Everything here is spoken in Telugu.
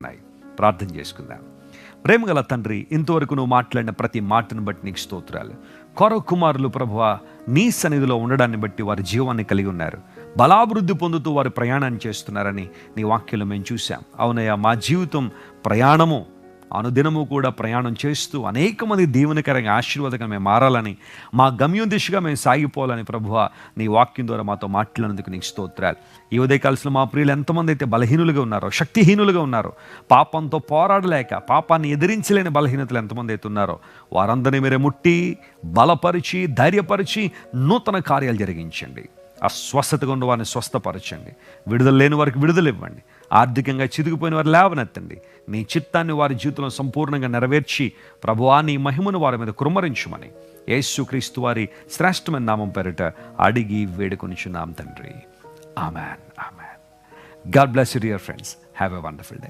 ఉన్నాయి. ప్రార్థన చేసుకుందాం. ప్రేమగల తండ్రి, ఇంతవరకు నువ్వు మాట్లాడిన ప్రతి మాటను బట్టి నీకు స్తోత్రాలు. కొర కుమారులు ప్రభువా, నీ సన్నిధిలో ఉండడాన్ని బట్టి వారి జీవాన్ని కలిగి ఉన్నారు, బలాభివృద్ధి పొందుతూ వారు ప్రయాణాన్ని చేస్తున్నారని నీ వాక్యంలో మేము చూసాం. అవునయ్యా, మా జీవితం ప్రయాణము, అనుదినము కూడా ప్రయాణం చేస్తూ అనేక మంది దీవెనకరంగా ఆశీర్వాదకంగా మేము మారాలని, మా గమ్యం దిశగా మేము సాగిపోవాలని ప్రభువా నీ వాక్యం ద్వారా మాతో మాట్లాడినందుకు నీకు స్తోత్రాలు. ఈ ఉదయకాల్సిన మా ప్రియులు ఎంతమంది అయితే బలహీనులుగా ఉన్నారో, శక్తిహీనులుగా ఉన్నారో, పాపంతో పోరాడలేక పాపాన్ని ఎదిరించలేని బలహీనతలు ఎంతమంది అయితే ఉన్నారో వారందరినీ మీరే ముట్టి బలపరిచి ధైర్యపరిచి నూతన కార్యాలు జరిగించండి. అస్వస్థతగా ఉన్న వారిని స్వస్థపరచండి. విడుదల లేని వారికి విడుదల ఇవ్వండి. ఆర్థికంగా చితికిపోయిన వారు లేవనెత్తండి. నీ చిత్తాన్ని వారి జీవితంలో సంపూర్ణంగా నెరవేర్చి ప్రభువా నీ మహిమను వారి మీద కుమ్మరించమని యేసుక్రీస్తు వారి శ్రేష్టమైన నామం పేరిట అడిగి వేడుకొనిచున్నాం తండ్రి. Amen. Amen. God bless you dear friends. Have a wonderful day.